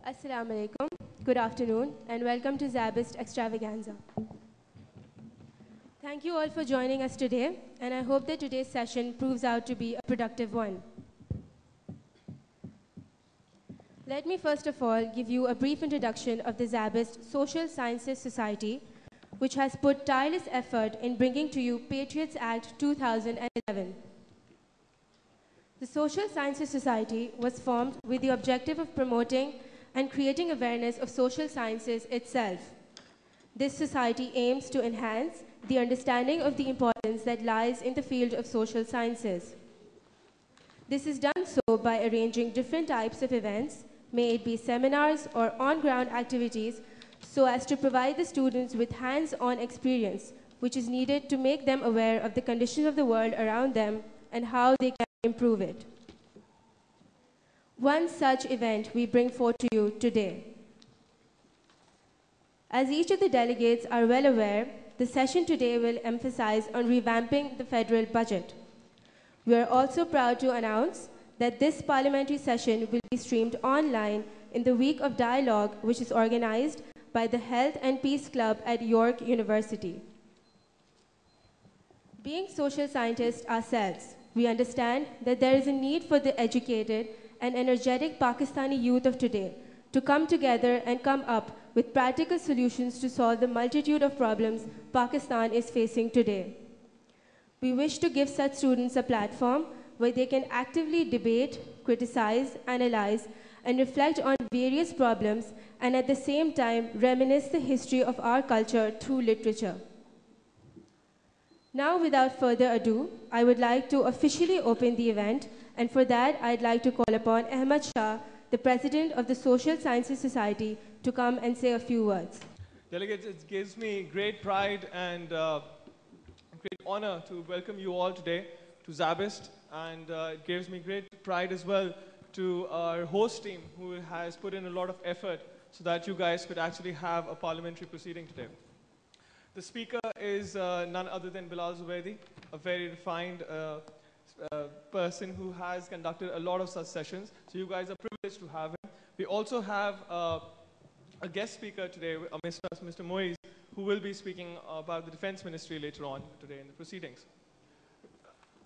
Assalamu alaikum, good afternoon, and welcome to Zabist Extravaganza. Thank you all for joining us today, and I hope that today's session proves out to be a productive one. Let me first of all give you a brief introduction of the Zabist Social Sciences Society, which has put tireless effort in bringing to you Patriots Act 2011. The Social Sciences Society was formed with the objective of promoting and creating awareness of social sciences itself. This society aims to enhance the understanding of the importance that lies in the field of social sciences. This is done so by arranging different types of events, may it be seminars or on-ground activities, so as to provide the students with hands-on experience, which is needed to make them aware of the condition of the world around them and how they can improve it. One such event we bring forth to you today. As each of the delegates are well aware, the session today will emphasize on revamping the federal budget. We are also proud to announce that this parliamentary session will be streamed online in the Week of Dialogue, which is organized by the Health and Peace Club at York University. Being social scientists ourselves, we understand that there is a need for the educated and energetic Pakistani youth of today to come together and come up with practical solutions to solve the multitude of problems Pakistan is facing today. We wish to give such students a platform where they can actively debate, criticize, analyze, and reflect on various problems, and at the same time reminisce the history of our culture through literature. Now, without further ado, I would like to officially open the event, and for that, I'd like to call upon Ahmad Shah, the President of the Social Sciences Society, to come and say a few words. Delegates, it gives me great pride and great honor to welcome you all today to Zabist, and it gives me great pride as well to our host team who has put in a lot of effort so that you guys could actually have a parliamentary proceeding today. The speaker is none other than Bilal Zubaidi, a very refined person who has conducted a lot of such sessions. So you guys are privileged to have him. We also have a guest speaker today, Mr. Moiz, who will be speaking about the Defense Ministry later on today in the proceedings.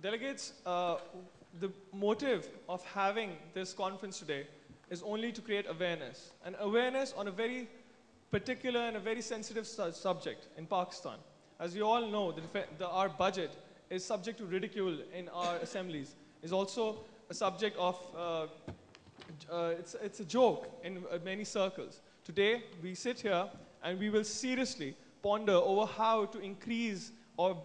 Delegates, the motive of having this conference today is only to create awareness, and awareness on a very particular and a very sensitive subject in Pakistan. As you all know, our budget is subject to ridicule in our assemblies. Is also a subject of, it's a joke in many circles. Today, we sit here and we will seriously ponder over how to increase or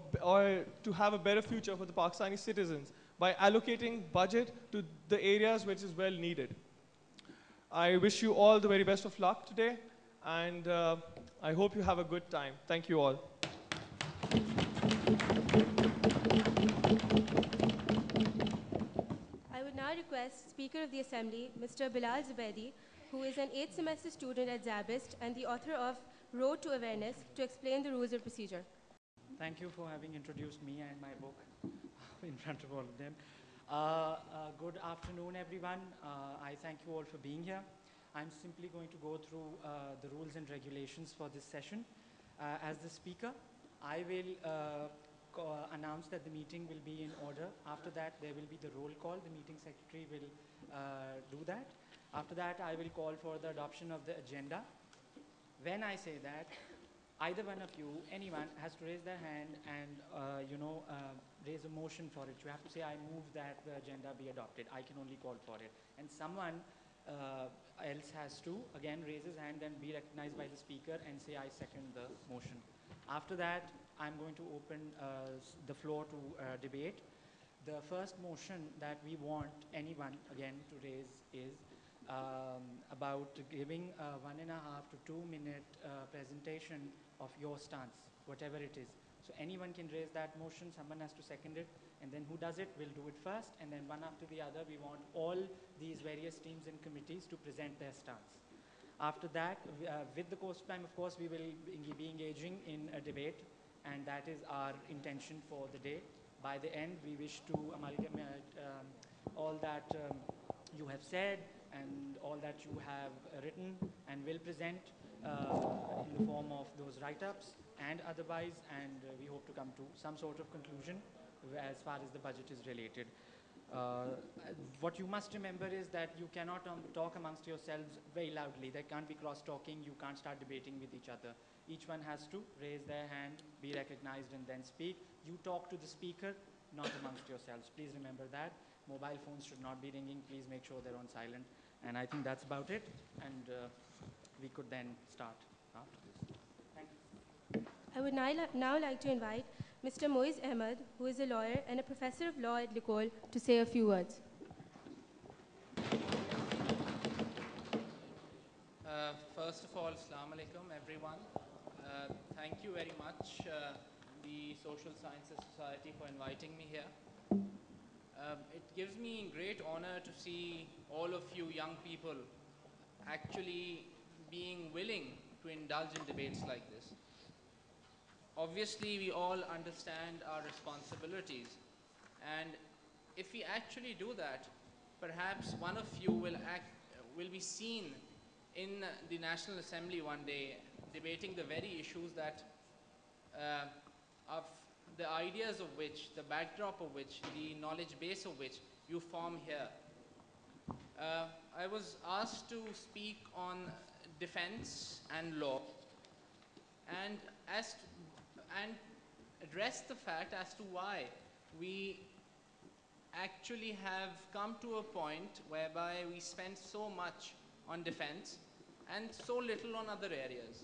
to have a better future for the Pakistani citizens by allocating budget to the areas which is well needed. I wish you all the very best of luck today, and I hope you have a good time. Thank you all. I would now request Speaker of the Assembly, Mr. Bilal Zubaidi, who is an 8th semester student at Zabist and the author of Road to Awareness, to explain the rules of procedure. Thank you for having introduced me and my book in front of all of them. Good afternoon, everyone. I thank you all for being here. I'm simply going to go through the rules and regulations for this session. As the speaker, I will announce that the meeting will be in order. After that, there will be the roll call. The meeting secretary will do that. After that, I will call for the adoption of the agenda. When I say that, either one of you, anyone, has to raise their hand and raise a motion for it. You have to say, I move that the agenda be adopted. I can only call for it. And someone else has to, again, raise his hand and be recognized by the speaker and say, I second the motion. After that, I'm going to open the floor to debate. The first motion that we want anyone, again, to raise is about giving a 1.5 to 2 minute presentation of your stance, whatever it is. So anyone can raise that motion, someone has to second it, and then who does it will do it first, and then one after the other, we want all these various teams and committees to present their stance. After that, with the course of time, of course, we will be engaging in a debate, and that is our intention for the day. By the end, we wish to amalgamate all that you have said and all that you have written and will present in the form of those write-ups and otherwise, and we hope to come to some sort of conclusion as far as the budget is related. What you must remember is that you cannot talk amongst yourselves very loudly. There can't be cross-talking. You can't start debating with each other. Each one has to raise their hand, be recognized, and then speak. You talk to the speaker, not amongst yourselves. Please remember that. Mobile phones should not be ringing. Please make sure they're on silent. And I think that's about it. And we could then start after this. Thank you. I would now like to invite Mr. Moiz Ahmed, who is a lawyer and a professor of law at LICOL, to say a few words. First of all, Assalamu alaikum, everyone. Thank you very much, the Social Sciences Society, for inviting me here. It gives me great honor to see all of you young people actually being willing to indulge in debates like this. Obviously, we all understand our responsibilities, and if we actually do that, perhaps one of you will be seen in the National Assembly one day debating the very issues that of the ideas of which, the backdrop of which, the knowledge base of which you form here. I was asked to speak on defense and law and address the fact as to why we actually have come to a point whereby we spend so much on defense and so little on other areas.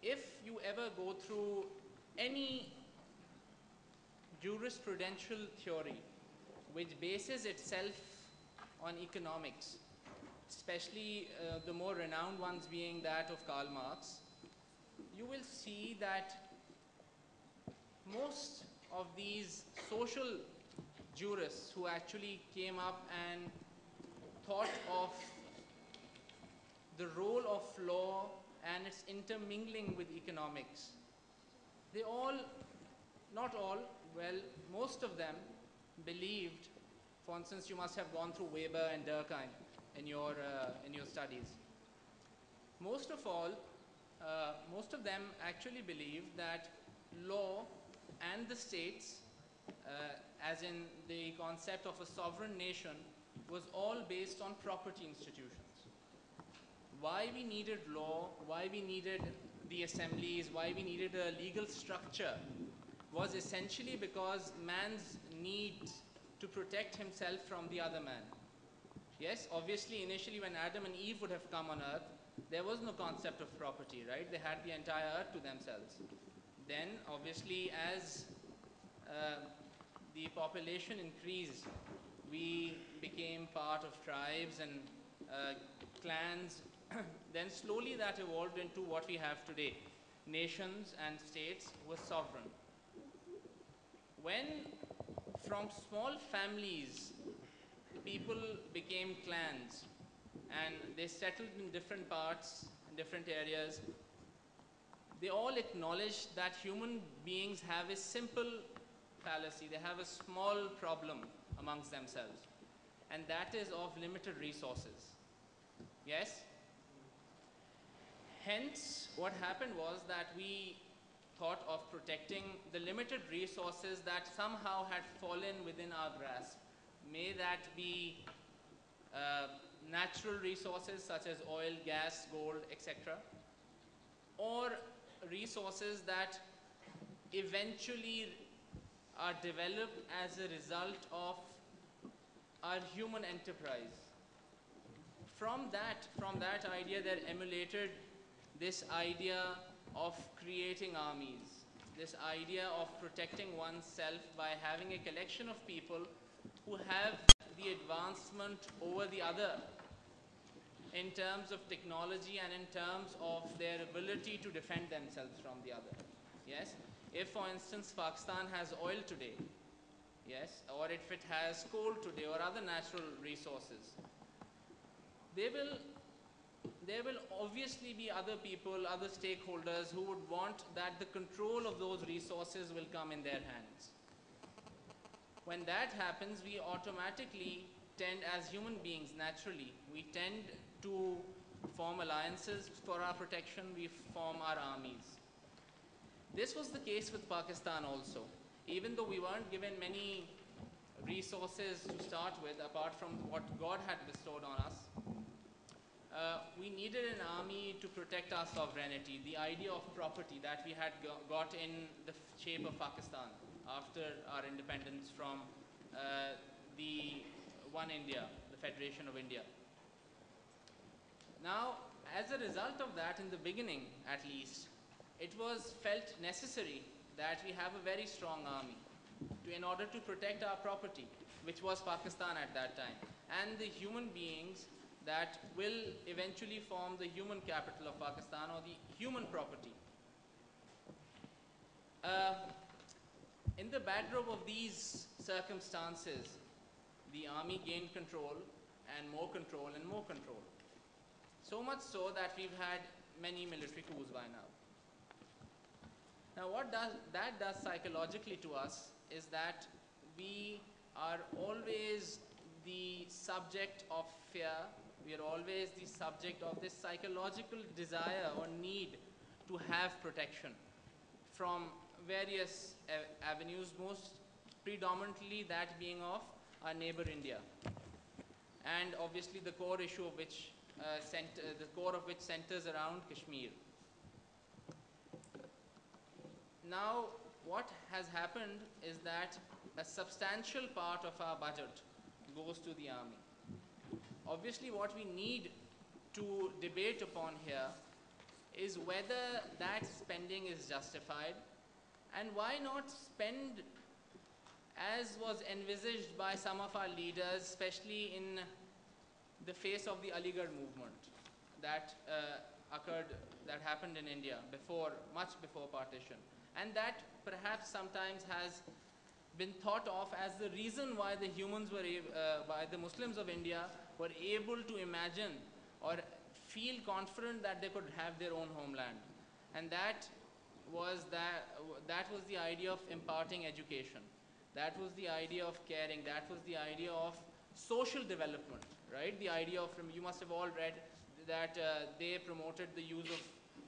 If you ever go through any jurisprudential theory which bases itself on economics, especially the more renowned ones being that of Karl Marx, you will see that most of these social jurists who actually came up and thought of the role of law and its intermingling with economics, they all, not all, well, most of them believed, for instance, you must have gone through Weber and Durkheim in your studies. Most of them actually believed that law and the states, as in the concept of a sovereign nation, was all based on property institutions. Why we needed law, why we needed the assemblies, why we needed a legal structure was essentially because man's need to protect himself from the other man. Yes, obviously initially when Adam and Eve would have come on earth, there was no concept of property, right? They had the entire earth to themselves. Then obviously as the population increased, we became part of tribes and clans. Then slowly that evolved into what we have today. Nations and states were sovereign. When from small families people became clans and they settled in different parts, in different areas, they all acknowledged that human beings have a simple fallacy. They have a small problem amongst themselves, and that is of limited resources. Yes? Hence, what happened was that we thought of protecting the limited resources that somehow had fallen within our grasp. May that be natural resources such as oil, gas, gold, etc., or resources that eventually are developed as a result of our human enterprise. From that idea, there emulated this idea of creating armies, this idea of protecting oneself by having a collection of people who have the advancement over the other in terms of technology and in terms of their ability to defend themselves from the other. Yes? If, for instance, Pakistan has oil today, yes, or if it has coal today or other natural resources, there will obviously be other people, other stakeholders who would want that the control of those resources will come in their hands. When that happens, we automatically tend, as human beings, naturally, we tend to form alliances for our protection, we form our armies. This was the case with Pakistan also. Even though we weren't given many resources to start with, apart from what God had bestowed on us, we needed an army to protect our sovereignty, the idea of property that we had got in the shape of Pakistan after our independence from the One India, the Federation of India. Now, as a result of that, in the beginning at least, it was felt necessary that we have a very strong army in order to protect our property, which was Pakistan at that time, and the human beings that will eventually form the human capital of Pakistan, or the human property. In the backdrop of these circumstances, the army gained control and more control and more control. So much so that we've had many military coups by now. Now what that does psychologically to us is that we are always the subject of fear. We are always the subject of this psychological desire or need to have protection from various avenues, most predominantly that being of our neighbor India, and obviously the core issue of which the core of which centers around Kashmir. Now, what has happened is that a substantial part of our budget goes to the army. Obviously, what we need to debate upon here is whether that spending is justified, and why not spend as was envisaged by some of our leaders, especially in the face of the Aligarh movement that happened in India much before partition, and that perhaps sometimes has been thought of as the reason why why the Muslims of India were able to imagine or feel confident that they could have their own homeland, and that was the idea of imparting education. That was the idea of caring. That was the idea of social development, right? The idea of, you must have all read that they promoted the use of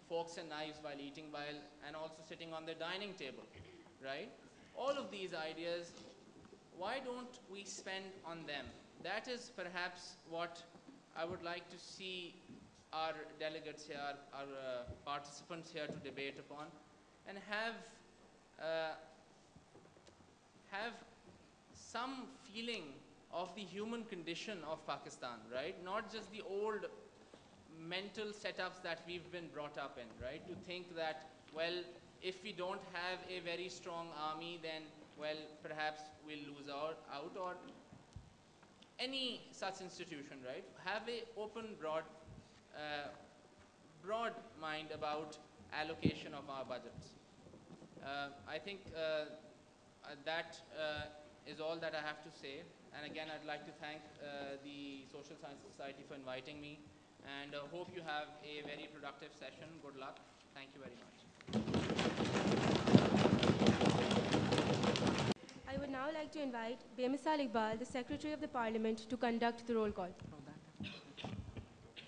forks and knives while eating, and also sitting on the dining table, right? All of these ideas, why don't we spend on them? That is perhaps what I would like to see our delegates here, our participants here to debate upon, and have some feeling of the human condition of Pakistan, right? Not just the old mental setups that we've been brought up in, right? To think that, well, if we don't have a very strong army, then, well, perhaps we'll lose out, or any such institution, right? Have a open, broad mind about allocation of our budgets. I think that is all that I have to say. And again, I'd like to thank the Social Science Society for inviting me, and hope you have a very productive session. Good luck. Thank you very much. I would now like to invite Bemisal Iqbal, the Secretary of the Parliament, to conduct the roll call.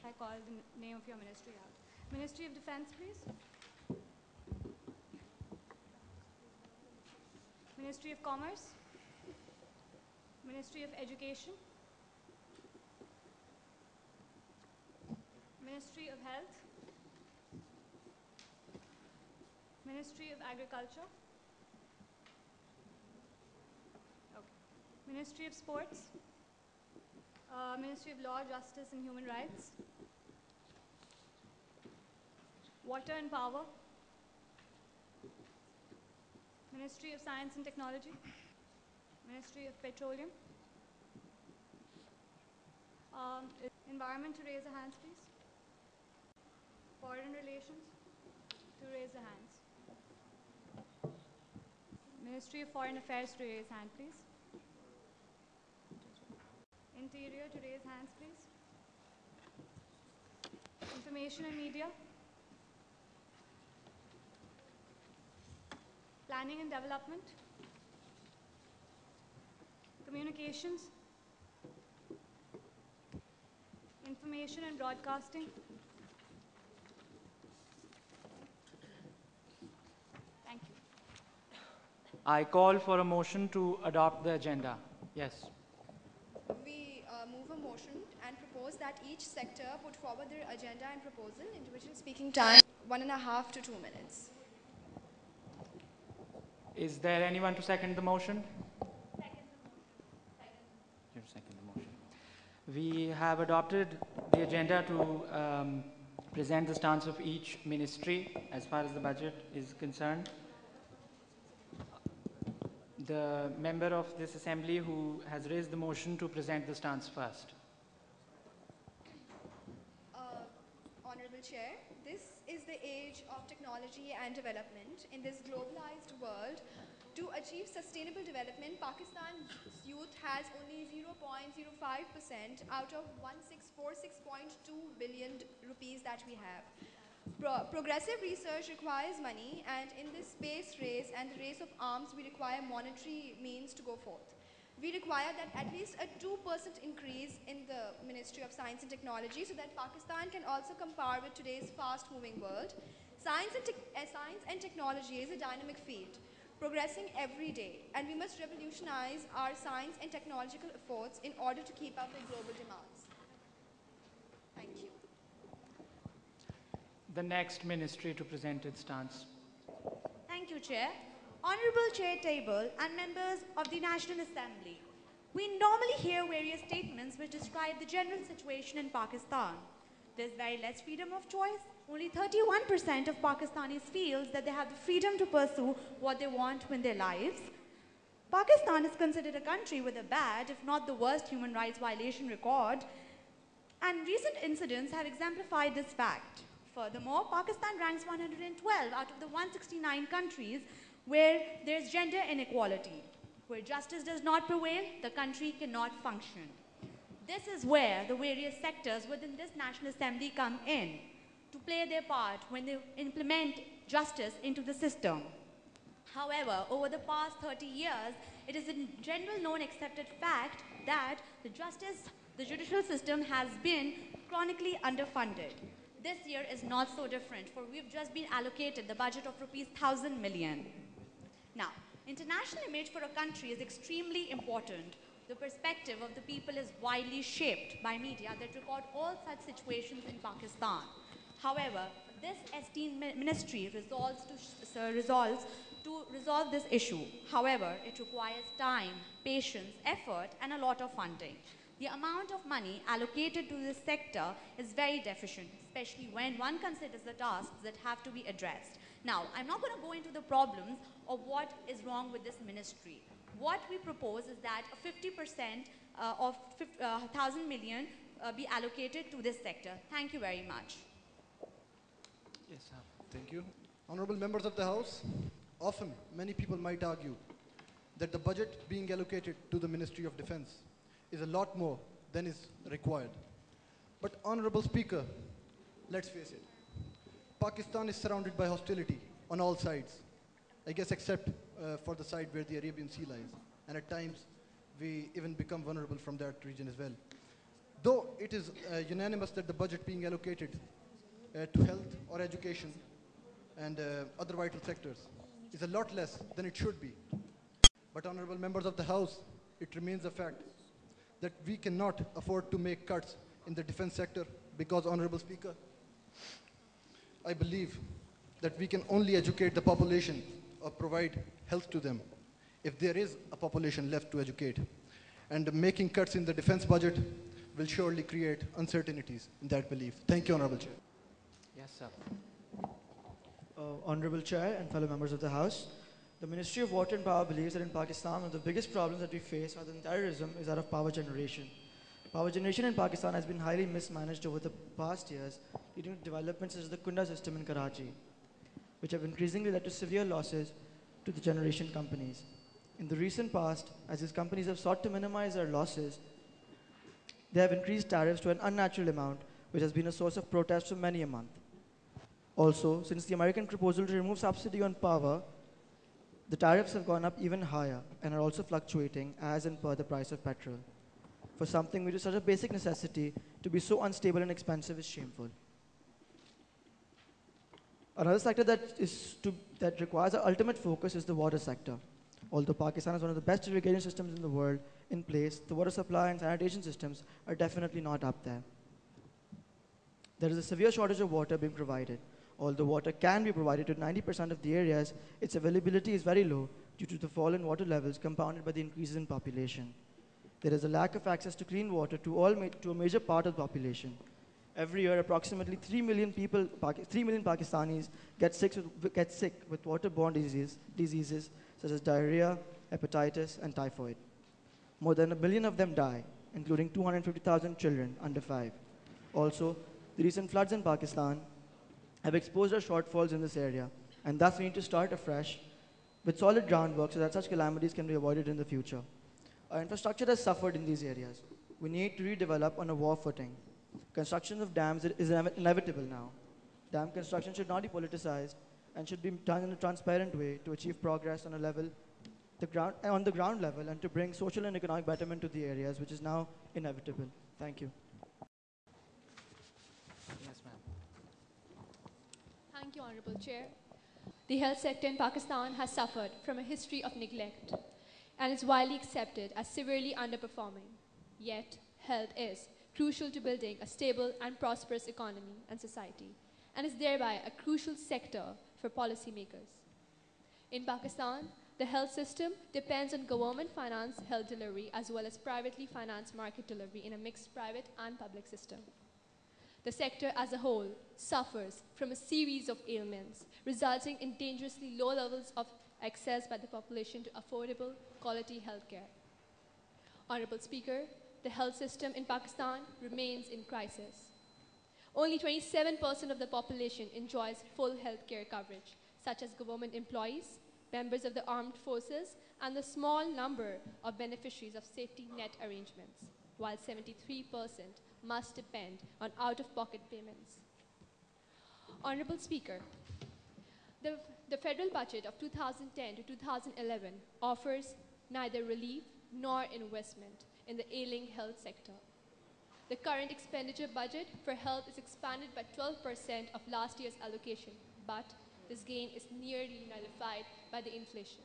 I call the name of your ministry out. Ministry of Defense, please. Ministry of Commerce. Ministry of Education. Ministry of Health. Ministry of Agriculture. Okay. Ministry of Sports. Ministry of Law, Justice and Human Rights. Water and Power. Ministry of Science and Technology. Ministry of Petroleum. Environment, to raise their hands, please. Foreign Relations, to raise their hands. Ministry of Foreign Affairs, to raise hand, please. Interior, to raise hands, please. Information and Media. Planning and Development. Communications. Information and Broadcasting. Thank you. I call for a motion to adopt the agenda. Yes. We move a motion and propose that each sector put forward their agenda and proposal, individual speaking time 1.5 to 2 minutes. Is there anyone to second the motion? You second the motion. We have adopted the agenda to present the stance of each ministry as far as the budget is concerned. The member of this assembly who has raised the motion to present the stance first. Honorable Chair, this is the age of technology and development. In this globalized world, to achieve sustainable development, Pakistan's youth has only 0.05% out of 1646.2 billion rupees that we have. Progressive research requires money, and in this space race and the race of arms, we require monetary means to go forth. We require that at least a 2% increase in the Ministry of Science and Technology so that Pakistan can also compare with today's fast-moving world. Science and technology is a dynamic field, progressing every day, and we must revolutionize our science and technological efforts in order to keep up with global demands. Thank you. The next ministry to present its stance. Thank you, Chair. Honorable Chair Table and members of the National Assembly, we normally hear various statements which describe the general situation in Pakistan. There's very less freedom of choice. Only 31% of Pakistanis feels that they have the freedom to pursue what they want in their lives. Pakistan is considered a country with a bad, if not the worst, human rights violation record, and recent incidents have exemplified this fact. Furthermore, Pakistan ranks 112 out of the 169 countries where there's gender inequality. Where justice does not prevail, the country cannot function. This is where the various sectors within this National Assembly come in to play their part when they implement justice into the system. However, over the past 30 years, it is a general known accepted fact that the judicial system has been chronically underfunded. This year is not so different, for we've just been allocated the budget of rupees 1,000 million. Now, international image for a country is extremely important. The perspective of the people is widely shaped by media that record all such situations in Pakistan. However, this esteemed ministry resolves to resolve this issue. However, it requires time, patience, effort, and a lot of funding. The amount of money allocated to this sector is very deficient, especially when one considers the tasks that have to be addressed. Now, I'm not going to go into the problems of what is wrong with this ministry. What we propose is that a 50% of 1,000 million be allocated to this sector. Thank you very much. Yes, sir. Thank you. Honorable members of the House, often many people might argue that the budget being allocated to the Ministry of Defense is a lot more than is required. But Honorable Speaker, let's face it, Pakistan is surrounded by hostility on all sides, I guess except for the side where the Arabian Sea lies. And at times, we even become vulnerable from that region as well. Though it is unanimous that the budget being allocated to health or education and other vital sectors is a lot less than it should be. But honorable members of the House, it remains a fact that we cannot afford to make cuts in the defense sector because, Honorable Speaker, I believe that we can only educate the population or provide health to them if there is a population left to educate. And making cuts in the defense budget will surely create uncertainties in that belief. Thank you, Honorable Chair. Yes, sir. Honorable Chair and fellow members of the House, the Ministry of Water and Power believes that in Pakistan, one of the biggest problems that we face other than terrorism is that of power generation. Power generation in Pakistan has been highly mismanaged over the past years, leading to developments such as the Kunda system in Karachi, which have increasingly led to severe losses to the generation companies. In the recent past, as these companies have sought to minimize their losses, they have increased tariffs to an unnatural amount, which has been a source of protest for many a month. Also, since the American proposal to remove subsidy on power, the tariffs have gone up even higher and are also fluctuating as and per the price of petrol. For something which is such a basic necessity, to be so unstable and expensive is shameful. Another sector that requires our ultimate focus is the water sector. Although Pakistan has one of the best irrigation systems in the world in place, the water supply and sanitation systems are definitely not up there. There is a severe shortage of water being provided. Although water can be provided to 90% of the areas, its availability is very low due to the fall in water levels compounded by the increases in population. There is a lack of access to clean water to a major part of the population. Every year, approximately 3 million Pakistanis get sick with waterborne diseases such as diarrhea, hepatitis, and typhoid. More than 1 billion of them die, including 250,000 children under 5. Also, the recent floods in Pakistan have exposed our shortfalls in this area, and thus we need to start afresh with solid groundwork so that such calamities can be avoided in the future. Our infrastructure has suffered in these areas. We need to redevelop on a war footing. Construction of dams is inevitable now. Dam construction should not be politicized and should be done in a transparent way to achieve progress on the ground level and to bring social and economic betterment to the areas, which is now inevitable. Thank you. Yes, ma'am. Thank you, Honorable Chair. The health sector in Pakistan has suffered from a history of neglect and is widely accepted as severely underperforming. Yet, health is crucial to building a stable and prosperous economy and society, and is thereby a crucial sector for policymakers. In Pakistan, the health system depends on government-financed health delivery as well as privately financed market delivery in a mixed private and public system. The sector as a whole suffers from a series of ailments, resulting in dangerously low levels of access by the population to affordable, quality healthcare. Honorable Speaker, the health system in Pakistan remains in crisis. Only 27% of the population enjoys full healthcare coverage, such as government employees, members of the armed forces, and the small number of beneficiaries of safety net arrangements, while 73% must depend on out-of-pocket payments. Honorable Speaker, the federal budget of 2010 to 2011 offers neither relief nor investment in the ailing health sector. The current expenditure budget for health is expanded by 12% of last year's allocation, but this gain is nearly nullified by the inflation.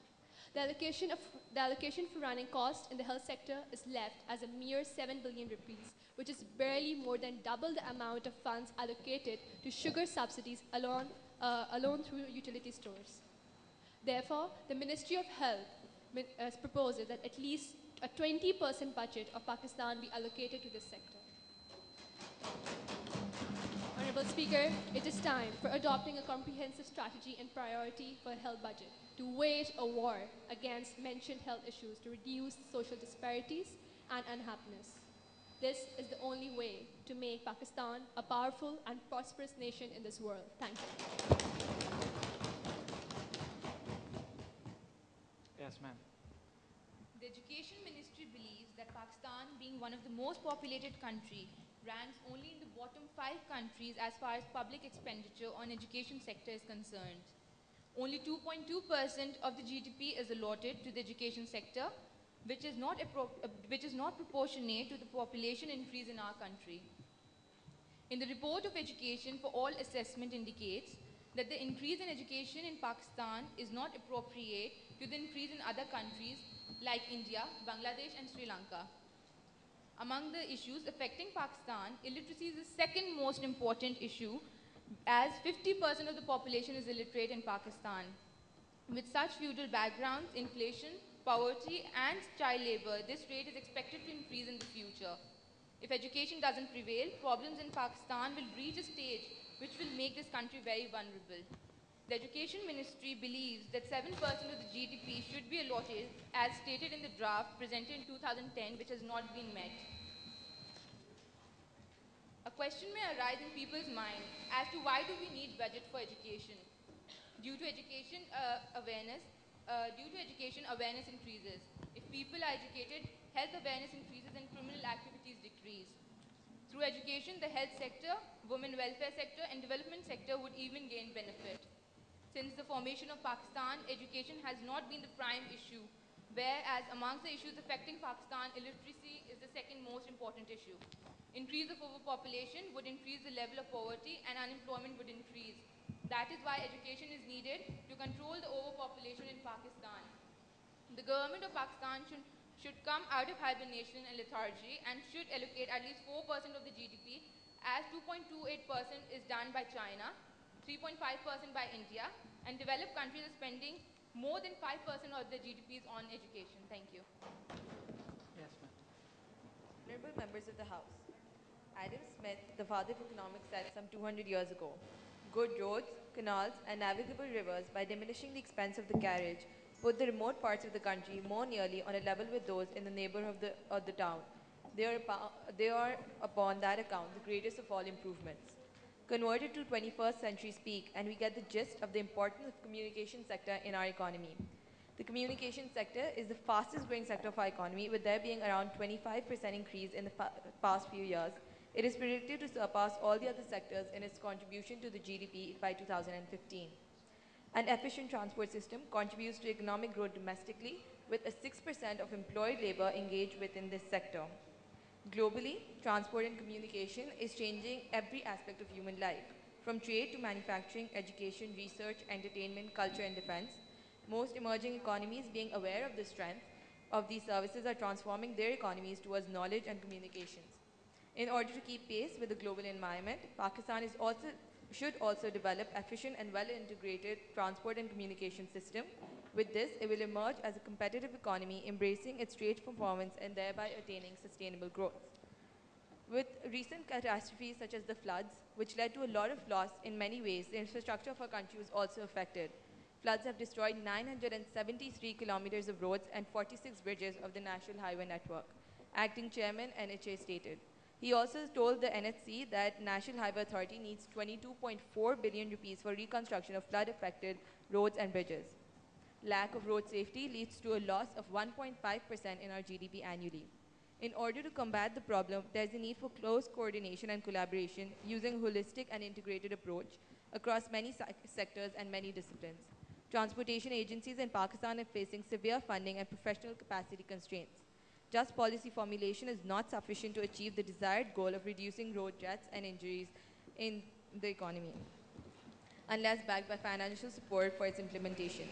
The allocation for running costs in the health sector is left as a mere 7 billion rupees, which is barely more than double the amount of funds allocated to sugar subsidies alone through utility stores. Therefore, the Ministry of Health proposes that at least a 20% budget of Pakistan be allocated to this sector. Honorable Speaker, it is time for adopting a comprehensive strategy and priority for the health budget to wage a war against mentioned health issues to reduce social disparities and unhappiness. This is the only way to make Pakistan a powerful and prosperous nation in this world. Thank you. Yes, ma'am. The Education Ministry believes that Pakistan, being one of the most populated countries, ranks only in the bottom 5 countries as far as public expenditure on education sector is concerned. Only 2.2% of the GDP is allotted to the education sector, which is not proportionate to the population increase in our country. In the report of Education for All assessment indicates that the increase in education in Pakistan is not appropriate to the increase in other countries like India, Bangladesh and Sri Lanka. Among the issues affecting Pakistan, illiteracy is the second most important issue, as 50% of the population is illiterate in Pakistan. With such feudal backgrounds, inflation, poverty and child labor, this rate is expected to increase in the future. If education doesn't prevail, problems in Pakistan will reach a stage which will make this country very vulnerable. The Education Ministry believes that 7% of the GDP should be allotted as stated in the draft presented in 2010, which has not been met. A question may arise in people's mind as to why do we need budget for education? Due to education awareness increases. If people are educated, health awareness increases and criminal activities decrease. Through education, the health sector, women welfare sector and development sector would even gain benefit. Since the formation of Pakistan, education has not been the prime issue, whereas amongst the issues affecting Pakistan, illiteracy is the second most important issue. Increase of overpopulation would increase the level of poverty and unemployment would increase. That is why education is needed to control the overpopulation in Pakistan. The government of Pakistan should come out of hibernation and lethargy and should allocate at least 4% of the GDP, as 2.28% is done by China, 3.5% by India, and developed countries are spending more than 5% of their GDPs on education. Thank you. Yes, ma'am. Honorable members of the House, Adam Smith, the father of economics, said some 200 years ago, good roads, canals, and navigable rivers, by diminishing the expense of the carriage, put the remote parts of the country more nearly on a level with those in the neighborhood of the town. They are, upon that account, the greatest of all improvements. Converted to 21st century speak, and we get the gist of the importance of communication sector in our economy. The communication sector is the fastest growing sector of our economy, with there being around 25% increase in the past few years. It is predicted to surpass all the other sectors in its contribution to the GDP by 2015. An efficient transport system contributes to economic growth domestically, with a 6% of employed labor engaged within this sector. Globally, transport and communication is changing every aspect of human life, from trade to manufacturing, education, research, entertainment, culture, and defense. Most emerging economies, being aware of the strength of these services, are transforming their economies towards knowledge and communications. In order to keep pace with the global environment, Pakistan should also develop efficient and well-integrated transport and communication system. With this, it will emerge as a competitive economy, embracing its trade performance and thereby attaining sustainable growth. With recent catastrophes such as the floods, which led to a lot of loss in many ways, the infrastructure of our country was also affected. Floods have destroyed 973 kilometers of roads and 46 bridges of the National Highway Network. Acting Chairman NHA stated. He also told the NHC that National Highway Authority needs 22.4 billion rupees for reconstruction of flood-affected roads and bridges. Lack of road safety leads to a loss of 1.5% in our GDP annually. In order to combat the problem, there is a need for close coordination and collaboration using a holistic and integrated approach across many sectors and many disciplines. Transportation agencies in Pakistan are facing severe funding and professional capacity constraints. Just policy formulation is not sufficient to achieve the desired goal of reducing road deaths and injuries in the economy, unless backed by financial support for its implementation.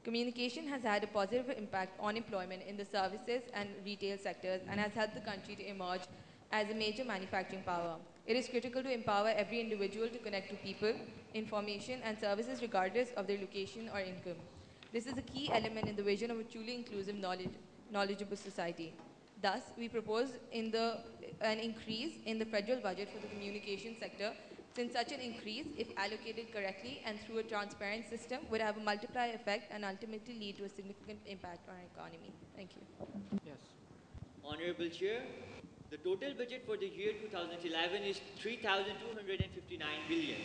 Communication has had a positive impact on employment in the services and retail sectors and has helped the country to emerge as a major manufacturing power. It is critical to empower every individual to connect to people, information, and services regardless of their location or income. This is a key element in the vision of a truly inclusive, knowledgeable society. Thus, we propose an increase in the federal budget for the communication sector, since such an increase, if allocated correctly and through a transparent system, would have a multiplier effect and ultimately lead to a significant impact on our economy. Thank you. Yes. Honorable Chair, the total budget for the year 2011 is 3,259 billion,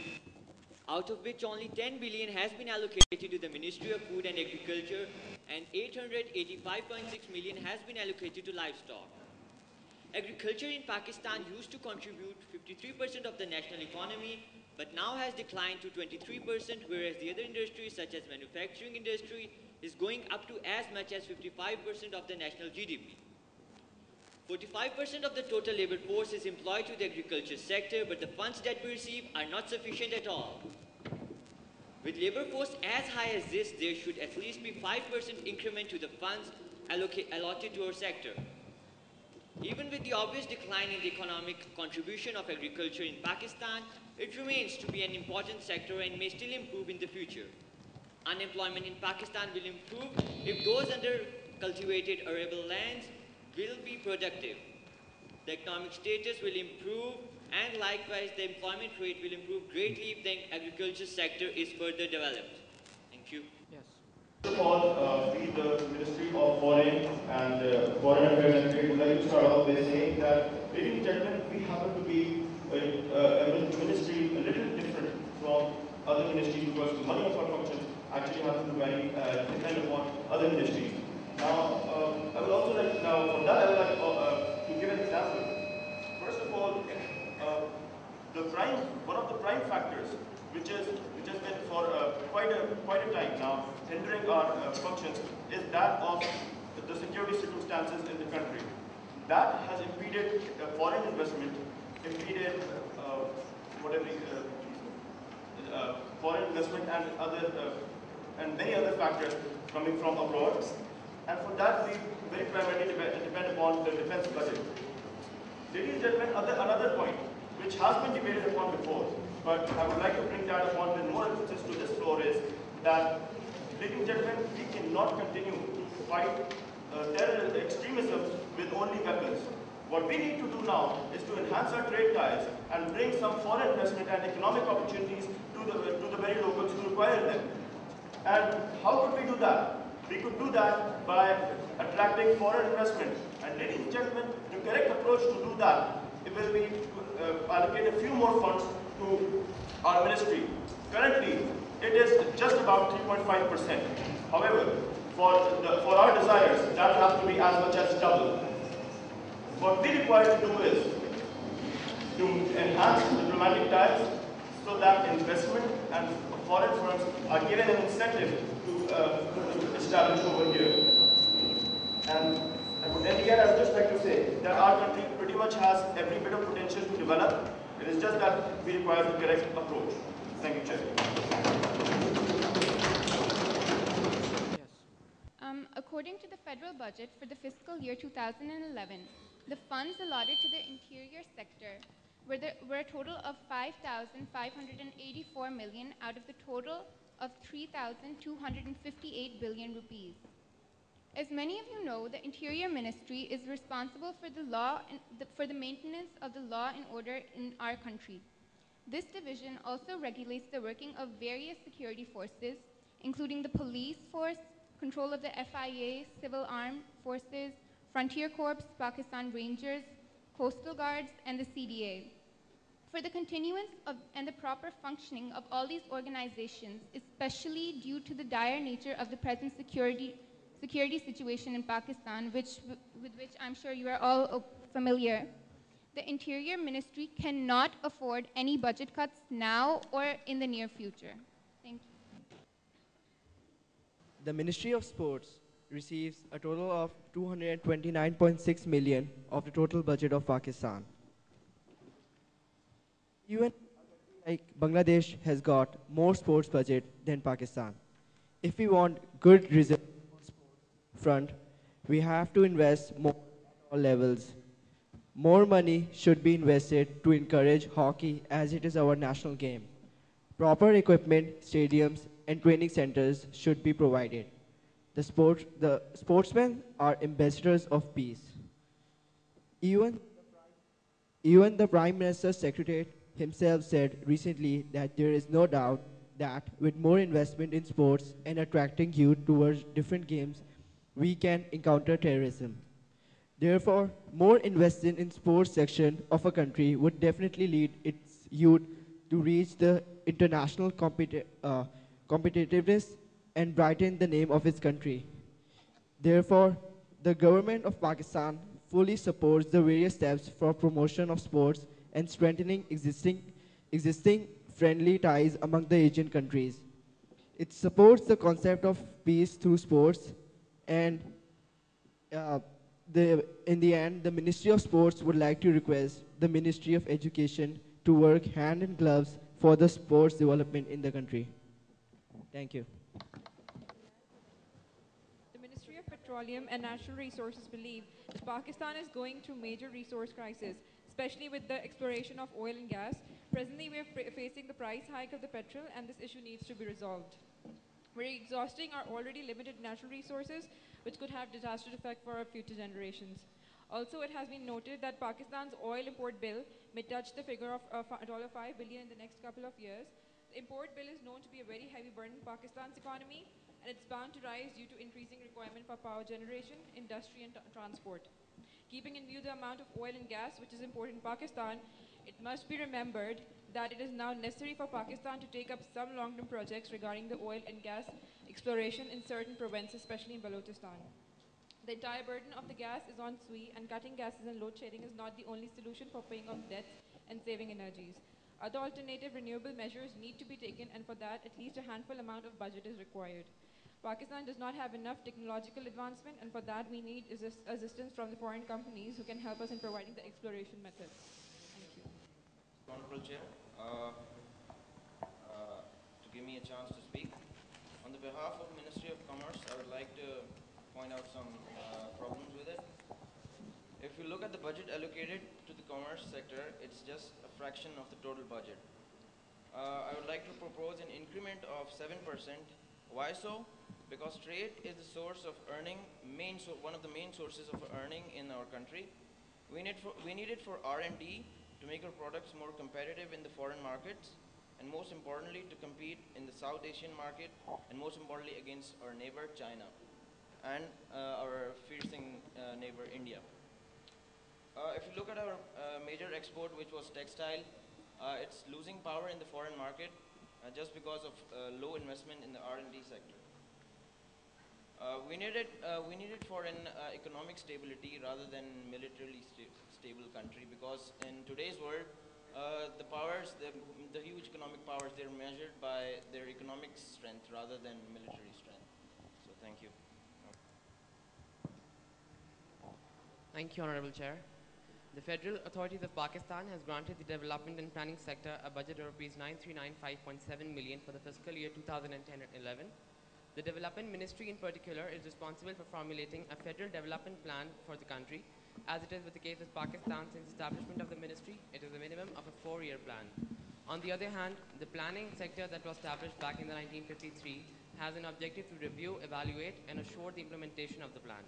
out of which only 10 billion has been allocated to the Ministry of Food and Agriculture and 885.6 million has been allocated to livestock. Agriculture in Pakistan used to contribute 53% of the national economy, but now has declined to 23%, whereas the other industries such as manufacturing industry is going up to as much as 55% of the national GDP. 45% of the total labor force is employed to the agriculture sector, but the funds that we receive are not sufficient at all. With labor force as high as this, there should at least be 5% increment to the funds allotted to our sector. Even with the obvious decline in the economic contribution of agriculture in Pakistan, it remains to be an important sector and may still improve in the future. Unemployment in Pakistan will improve if those under cultivated arable lands will be productive. The economic status will improve, and likewise the employment rate will improve greatly if the agriculture sector is further developed. Thank you. Yes. First of all, we, the Ministry of Foreign Affairs and Trade, would like to start off by saying that, ladies and gentlemen, we happen to be a ministry a little different from other ministries because many of our functions actually happen to depend upon other ministries. Now, I would also like, for that, I would like to give an example. First of all, one of the prime factors which has been for quite a time now hindering our functions is that of the security circumstances in the country. That has impeded foreign investment, impeded whatever foreign investment and other and many other factors coming from abroad. And for that, we very primarily depend upon the defense budget. Ladies and gentlemen, another point, which has been debated upon before, but I would like to bring that upon with more emphasis to this floor is that, ladies and gentlemen, we cannot continue to fight terror extremism with only weapons. What we need to do now is to enhance our trade ties and bring some foreign investment and economic opportunities to the very locals who require them. And how could we do that? We could do that by attracting foreign investment. And ladies and gentlemen, the correct approach to do that, it will be to allocate a few more funds to our ministry. Currently, it is just about 3.5%. However, for our desires, that will have to be as much as double. What we require to do is to enhance diplomatic ties so that investment and foreign firms are given an incentive to establish over here. And again, I would just like to say that our country pretty much has every bit of potential to develop. It is just that we require the correct approach. Thank you, Chair. According to the federal budget for the fiscal year 2011, the funds allotted to the interior sector were a total of 5,584 million out of the total of 3,258 billion rupees. As many of you know, the Interior Ministry is responsible for the maintenance of the law and order in our country. This division also regulates the working of various security forces, including the police force, control of the FIA, civil armed forces, Frontier Corps, Pakistan Rangers, Coastal Guards, and the CDA. For the continuance and the proper functioning of all these organizations, especially due to the dire nature of the present security situation in Pakistan, with which I'm sure you are all familiar, the Interior Ministry cannot afford any budget cuts now or in the near future. Thank you. The Ministry of Sports receives a total of 229.6 million of the total budget of Pakistan. Even like Bangladesh has got more sports budget than Pakistan. If we want good results on sports front, we have to invest more at all levels. More money should be invested to encourage hockey as it is our national game. Proper equipment, stadiums, and training centers should be provided. The sportsmen are ambassadors of peace. Even the Prime Minister's Secretariat himself said recently that there is no doubt that with more investment in sports and attracting youth towards different games, we can encounter terrorism. Therefore, more investment in sports section of a country would definitely lead its youth to reach the international competitiveness and brighten the name of its country. Therefore, the government of Pakistan fully supports the various steps for promotion of sports and strengthening existing friendly ties among the Asian countries. It supports the concept of peace through sports, and in the end, the Ministry of Sports would like to request the Ministry of Education to work hand in gloves for the sports development in the country. Thank you. The Ministry of Petroleum and Natural Resources believe that Pakistan is going through major resource crisis, especially with the exploration of oil and gas. Presently, we are facing the price hike of the petrol, and this issue needs to be resolved. We're exhausting our already limited natural resources, which could have disastrous effect for our future generations. Also, it has been noted that Pakistan's oil import bill may touch the figure of $5 billion in the next couple of years. The import bill is known to be a very heavy burden in Pakistan's economy, and it's bound to rise due to increasing requirement for power generation, industry, and transport. Keeping in view the amount of oil and gas which is imported in Pakistan, it must be remembered that it is now necessary for Pakistan to take up some long-term projects regarding the oil and gas exploration in certain provinces, especially in Balochistan. The entire burden of the gas is on SWE, and cutting gases and load shedding is not the only solution for paying off debts and saving energies. Other alternative renewable measures need to be taken, and for that, at least a handful amount of budget is required. Pakistan does not have enough technological advancement, and for that we need assistance from the foreign companies who can help us in providing the exploration methods. Thank you. Honorable Chair, to give me a chance to speak. On the behalf of Ministry of Commerce, I would like to point out some problems with it. If you look at the budget allocated to the commerce sector, it's just a fraction of the total budget. I would like to propose an increment of 7%. Why so? Because trade is the source of earning, one of the main sources of earning in our country. We need it for R&D to make our products more competitive in the foreign markets, and most importantly to compete in the South Asian market, and most importantly against our neighbor China and our fearsome neighbor India. If you look at our major export, which was textile, it's losing power in the foreign market just because of low investment in the R&D sector. We need it for an economic stability rather than militarily stable country, because in today's world, the powers, the huge economic powers, they're measured by their economic strength rather than military strength. So thank you. Thank you, Honorable Chair. The Federal Authorities of Pakistan has granted the development and planning sector a budget of Rs 9395.7 million for the fiscal year 2010-11. The Development Ministry in particular is responsible for formulating a federal development plan for the country. As it is with the case of Pakistan, since establishment of the ministry, it is a minimum of a 4-year plan. On the other hand, the planning sector that was established back in 1953 has an objective to review, evaluate, and assure the implementation of the plan.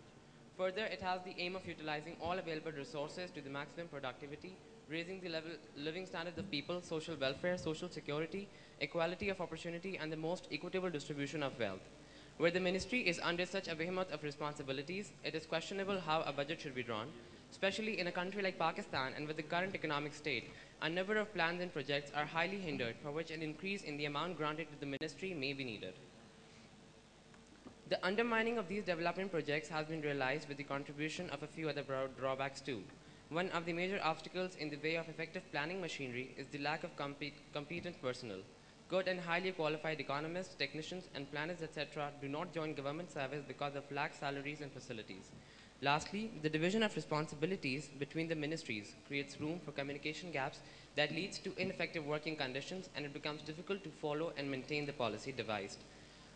Further, it has the aim of utilizing all available resources to the maximum productivity, raising the living standards of people, social welfare, social security, equality of opportunity, and the most equitable distribution of wealth. Where the ministry is under such a behemoth of responsibilities, it is questionable how a budget should be drawn, especially in a country like Pakistan, and with the current economic state, a number of plans and projects are highly hindered, for which an increase in the amount granted to the ministry may be needed. The undermining of these development projects has been realized with the contribution of a few other drawbacks too. One of the major obstacles in the way of effective planning machinery is the lack of competent personnel. Good and highly qualified economists, technicians, and planners, etc. do not join government service because of lack salaries and facilities. Lastly, the division of responsibilities between the ministries creates room for communication gaps that leads to ineffective working conditions, and it becomes difficult to follow and maintain the policy devised.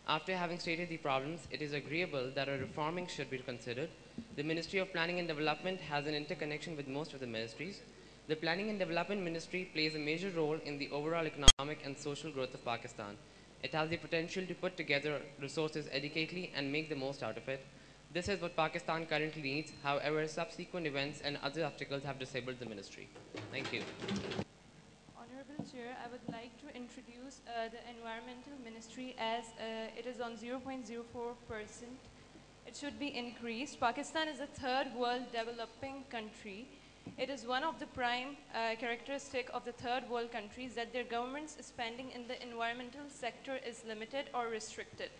After having stated the problems, it is agreeable that a reforming should be considered. The Ministry of Planning and Development has an interconnection with most of the ministries. The Planning and Development Ministry plays a major role in the overall economic and social growth of Pakistan. It has the potential to put together resources adequately and make the most out of it. This is what Pakistan currently needs. However, subsequent events and other obstacles have disabled the ministry. Thank you. Honorable Chair, I would like to introduce the Environmental Ministry as it is on 0.04%. It should be increased. Pakistan is a third world developing country. It is one of the prime characteristic of the third world countries that their government's spending in the environmental sector is limited or restricted.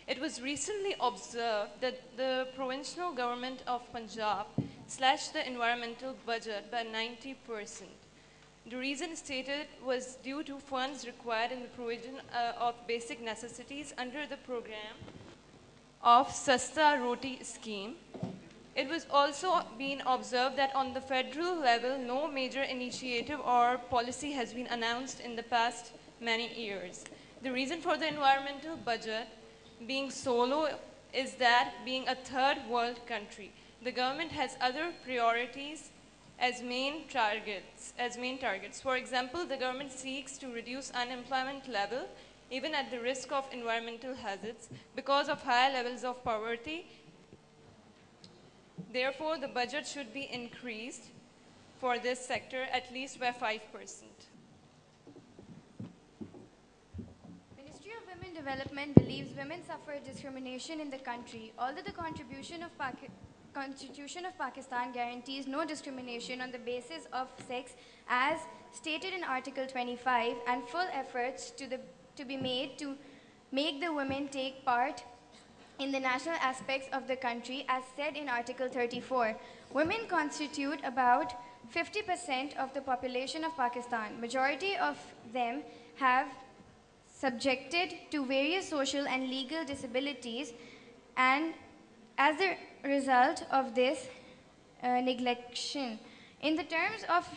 It was recently observed that the provincial government of Punjab slashed the environmental budget by 90%. The reason stated was due to funds required in the provision of basic necessities under the program of Sasta Roti scheme. It was also been observed that on the federal level, no major initiative or policy has been announced in the past many years. The reason for the environmental budget being so low is that being a third world country, the government has other priorities as main targets. For example, the government seeks to reduce unemployment level even at the risk of environmental hazards because of high levels of poverty. Therefore, the budget should be increased for this sector at least by 5%. Ministry of Women Development believes women suffer discrimination in the country. Although the Constitution of Pakistan guarantees no discrimination on the basis of sex as stated in Article 25, and full efforts to be made to make the women take part in the national aspects of the country as said in Article 34. Women constitute about 50% of the population of Pakistan. Majority of them have subjected to various social and legal disabilities, and as a result of this neglection, in the terms of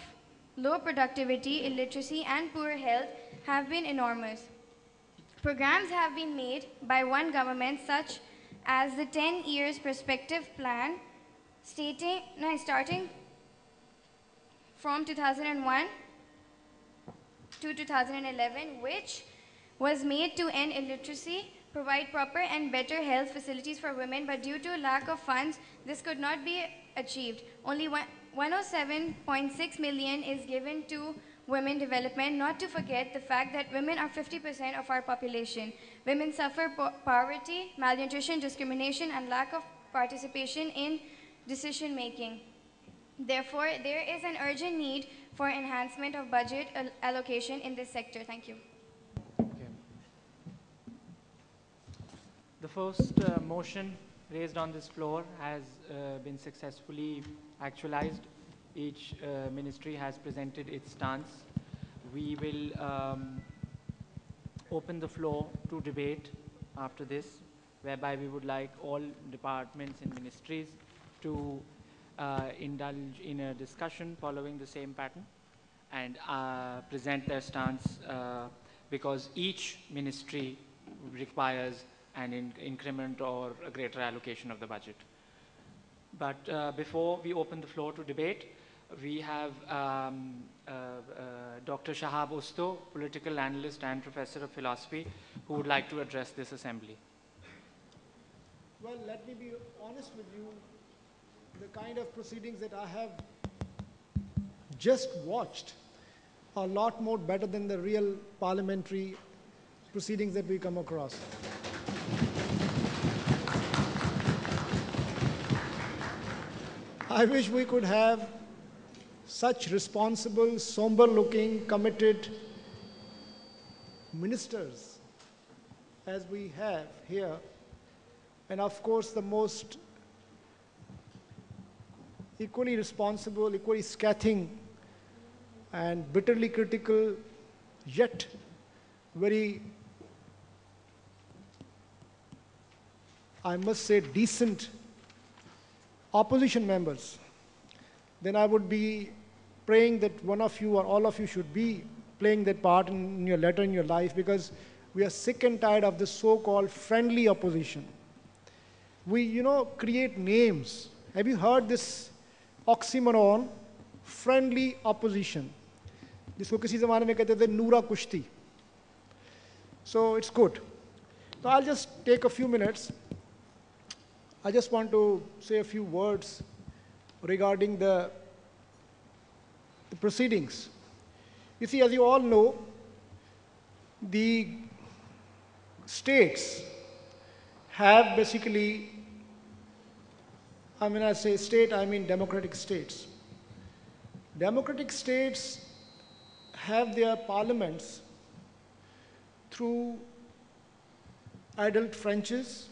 low productivity, illiteracy, and poor health have been enormous. Programs have been made by one government, such as the 10 years perspective plan starting from 2001 to 2011, which was made to end illiteracy, provide proper and better health facilities for women, but due to lack of funds, this could not be achieved. Only 107.6 million is given to women development, not to forget the fact that women are 50% of our population. Women suffer poverty, malnutrition, discrimination, and lack of participation in decision making. Therefore, there is an urgent need for enhancement of budget allocation in this sector. Thank you. The first motion raised on this floor has been successfully actualized. Each ministry has presented its stance. We will open the floor to debate after this, whereby we would like all departments and ministries to indulge in a discussion following the same pattern and present their stance because each ministry requires an increment or a greater allocation of the budget. But before we open the floor to debate, we have Dr. Shahab Usto, political analyst and professor of philosophy, who would like to address this assembly. Well, let me be honest with you. The kind of proceedings that I have just watched are a lot more better than the real parliamentary proceedings that we come across. I wish we could have such responsible, somber-looking, committed ministers as we have here. And of course, the most equally responsible, equally scathing, and bitterly critical, yet very, I must say, decent opposition members, then I would be praying that one of you or all of you should be playing that part in your letter in your life, because we are sick and tired of this so-called friendly opposition. We, create names. Have you heard this oxymoron, friendly opposition? जिसको किसी ज़माने में कहते थे नूरा कुश्ती. So it's good. So I'll just take a few minutes. I just want to say a few words regarding the proceedings. You see, as you all know, the states have basically, when I say state, I mean democratic states. Democratic states have their parliaments through adult franchise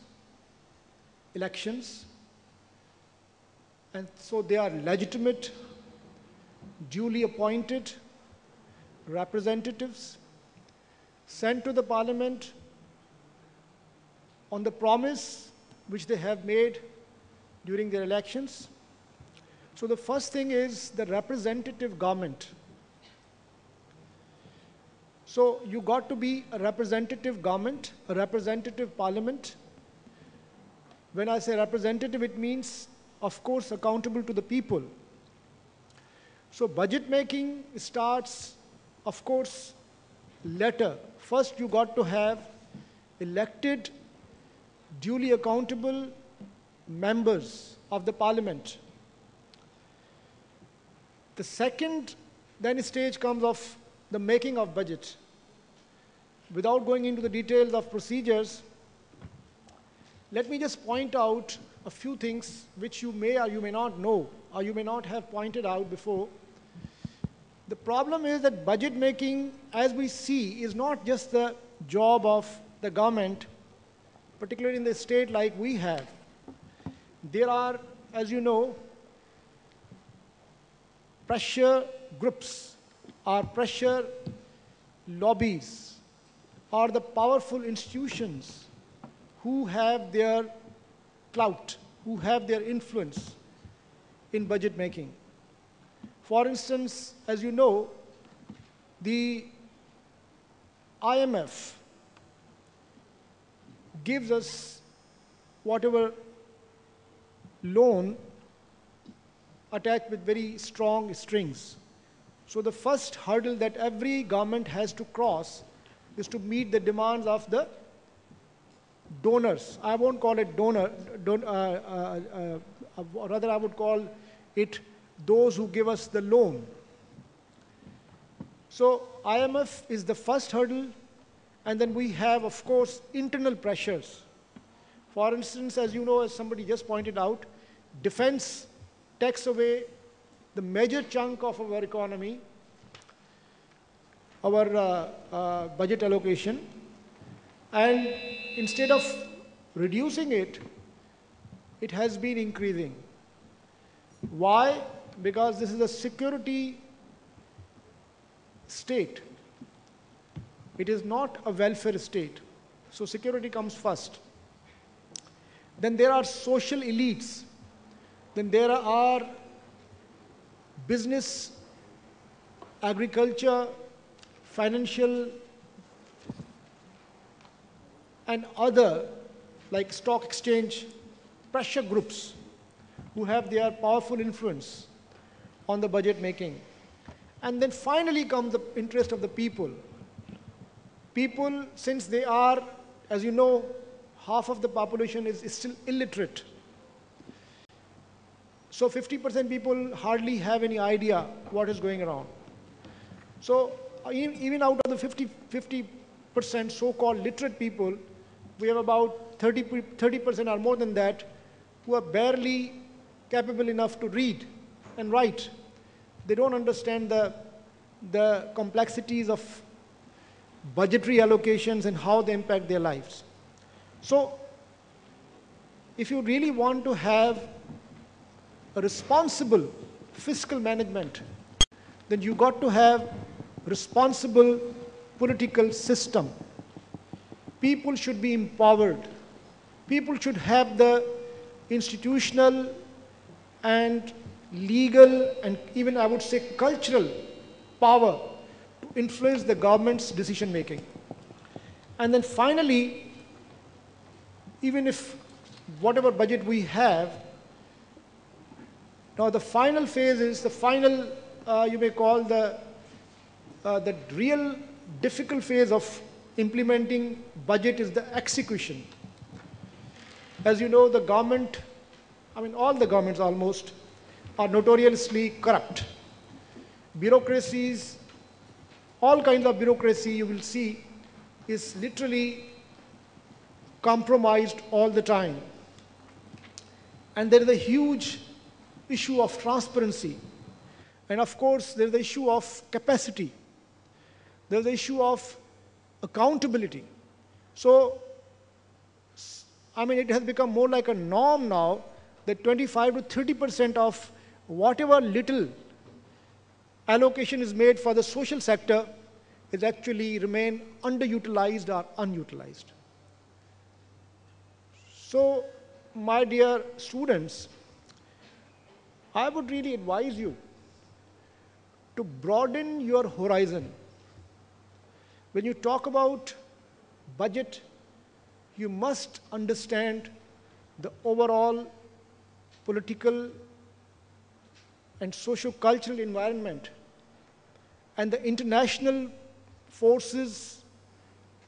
elections, and so they are legitimate, duly appointed representatives sent to the parliament on the promise which they have made during their elections. So the first thing is the representative government. So you got to be a representative government, a representative parliament. When I say representative, it means, of course, accountable to the people. So budget making starts, of course, later. First, you got to have elected, duly accountable members of the parliament. The second then stage comes of the making of budget. Without going into the details of procedures, let me just point out a few things which you may or you may not know, or you may not have pointed out before. The problem is that budget making, as we see, is not just the job of the government, particularly in the state like we have. There are, as you know, pressure groups or pressure lobbies are the powerful institutions who have their clout, who have their influence in budget making. For instance, as you know, the IMF gives us whatever loan attached with very strong strings. So the first hurdle that every government has to cross is to meet the demands of the donors. I won't call it rather I would call it those who give us the loan. So IMF is the first hurdle, and then we have, of course, internal pressures. For instance, as you know, as somebody just pointed out, defense takes away the major chunk of our economy, our budget allocation, and instead of reducing it, it has been increasing. Why? Because this is a security state. It is not a welfare state. So security comes first. Then there are social elites. Then there are business, agriculture, financial, and other, like stock exchange, pressure groups who have their powerful influence on the budget making. And then finally comes the interest of the people. People, since they are, as you know, half of the population is still illiterate. So 50% people hardly have any idea what is going around. So even out of the 50% so-called literate people, we have about 30% or more than that who are barely capable enough to read and write. They don't understand the complexities of budgetary allocations and how they impact their lives. So if you really want to have a responsible fiscal management, then you got to have responsible political system. People should be empowered. People should have the institutional and legal and even, I would say, cultural power to influence the government's decision making. And then finally, even if whatever budget we have, now the final phase is the final, you may call the real difficult phase of implementing budget is the execution. As you know, the government, I mean all the governments almost, are notoriously corrupt. Bureaucracies, all kinds of bureaucracy you will see is literally compromised all the time. And there is a huge issue of transparency. And of course, there is the issue of capacity. There is the issue of accountability. So, I mean, it has become more like a norm now that 25 to 30% of whatever little allocation is made for the social sector is actually remain underutilized or unutilized. So, my dear students, I would really advise you to broaden your horizon. When you talk about budget, you must understand the overall political and socio-cultural environment and the international forces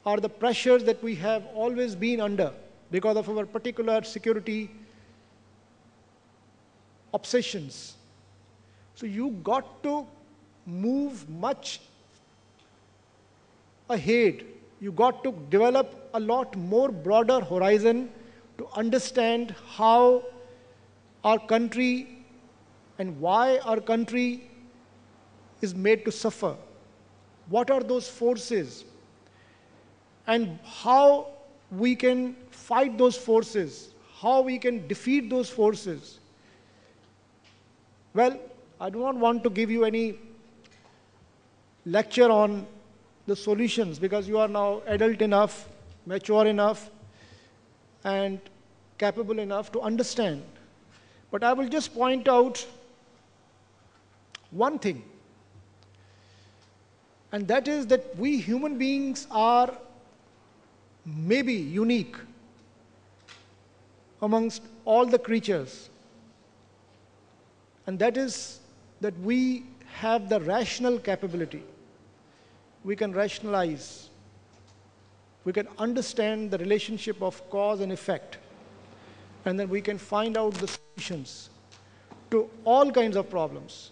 are the pressures that we have always been under because of our particular security obsessions. So you got to move much ahead. You got to develop a lot more broader horizon to understand how our country and why our country is made to suffer. What are those forces? And how we can fight those forces, how we can defeat those forces. Well, I do not want to give you any lecture on the solutions because you are now adult enough, mature enough, and capable enough to understand. But I will just point out one thing, and that is that we human beings are maybe unique amongst all the creatures, and that is that we have the rational capability. We can rationalize. We can understand the relationship of cause and effect, and then we can find out the solutions to all kinds of problems.